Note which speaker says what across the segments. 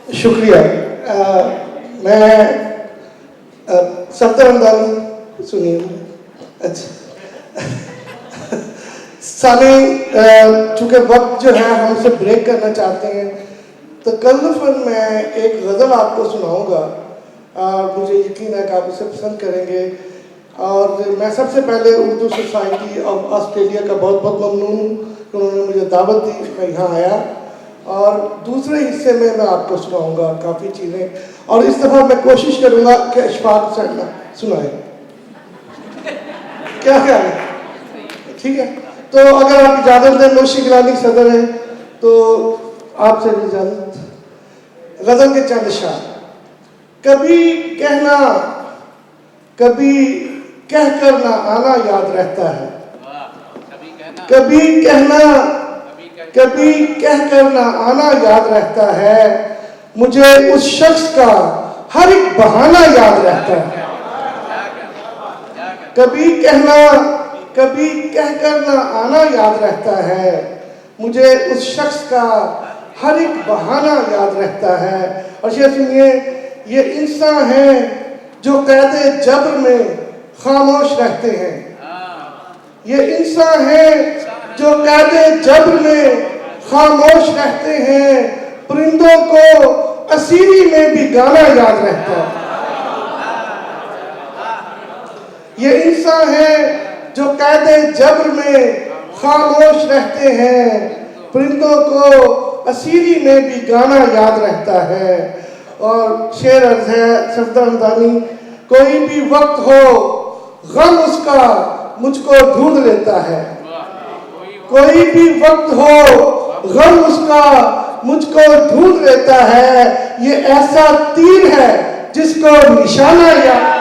Speaker 1: शुक्रिया। मैं सफदर हमदानी सुनिए। अच्छा सानी, चूँकि वक्त जो है हम उसे ब्रेक करना चाहते हैं, तो कल्लफन मैं एक गज़ल आपको सुनाऊंगा और मुझे यकीन है कि आप उसे पसंद करेंगे। और मैं सबसे पहले उर्दू सोसाइटी ऑफ ऑस्ट्रेलिया का बहुत बहुत ममनून हूँ कि उन्होंने मुझे दावत दी, मैं यहाँ आया। और दूसरे हिस्से में मैं आपको सुनाऊंगा काफ़ी चीज़ें, और इस दफ़ा मैं कोशिश करूँगा कि अशफाक सुनाए। क्या ख्याल है? ठीक है, तो अगर आप इजाज़त दें, नौशी गिलानी सदर है, तो आपसे भी इजाज़त। गज़ल के चंद शार। कभी कहना, कभी कह कर ना आना याद रहता है। कभी कहना, कभी कह कर ना आना याद रहता है। मुझे उस शख्स का हर एक बहाना याद रहता है। कभी कहना, कभी कह कर ना आना याद रहता है। मुझे उस शख्स का हर एक बहाना याद रहता है। और ये सुनिए, ये इंसान हैं जो कैदे जब्र में खामोश रहते हैं। ये इंसान हैं जो कैदे जब्र में खामोश रहते हैं। परिंदों को असीरी में भी गाना याद रहता है। ये इंसान हैं जो कैदे जब्र में खामोश रहते हैं। परिंदों को असीरी में भी गाना याद रहता है। और शेर अर्ज है सफदर हमदानी, कोई भी वक्त हो गम उसका मुझको ढूंढ लेता है। कोई भी वक्त हो गम उसका मुझको ढूंढ लेता है। ये ऐसा तीर है जिसको निशाना याद।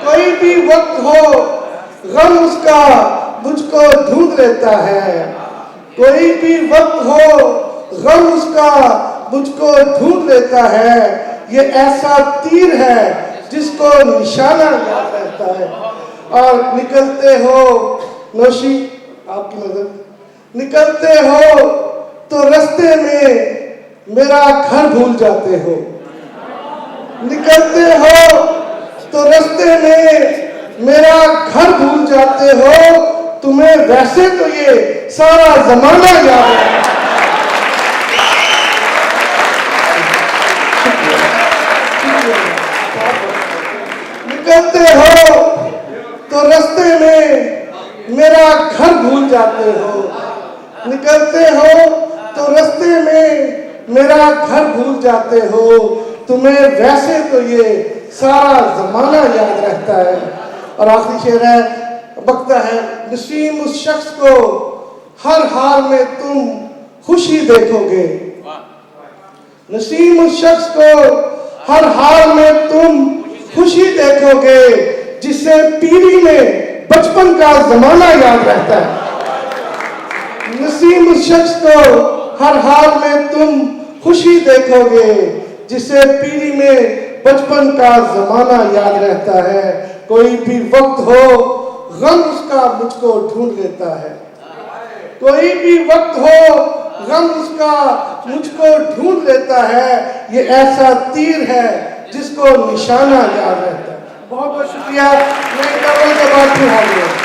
Speaker 1: कोई भी वक्त हो गम उसका मुझको ढूंढ लेता है। कोई भी वक्त हो गम उसका मुझको ढूंढ लेता है। ये ऐसा तीर है जिसको निशाना याद रहता है। और निकलते हो, नौशी आपकी नजर, निकलते हो तो रास्ते में मेरा घर भूल जाते हो। निकलते हो तो रास्ते में मेरा घर भूल जाते हो। तुम्हें वैसे तो ये सारा जमाना याद है। निकलते हो तो रास्ते में मेरा घर भूल जाते हो। निकलते हो तो रास्ते में मेरा घर भूल जाते हो। तुम्हें वैसे तो ये सारा जमाना याद रहता है। और आखिरी शेर है, बकता है, नसीम उस शख्स को हर हाल में तुम खुशी देखोगे। नसीम उस शख्स को हर हाल में तुम खुशी देखोगे, जिसे पीढ़ी में बचपन का जमाना याद रहता है। नसीम उस शख्स को हर हाल में तुम खुशी देखोगे, जिसे पीढ़ी में बचपन का जमाना याद रहता है। कोई भी वक्त हो गम उसका मुझको ढूंढ लेता है। कोई भी वक्त हो गम उसका मुझको ढूंढ लेता है। ये ऐसा तीर है जिसको निशाना याद रहता है। बहुत बहुत शुक्रिया। मैं के बाद फिर हाजिर हूं।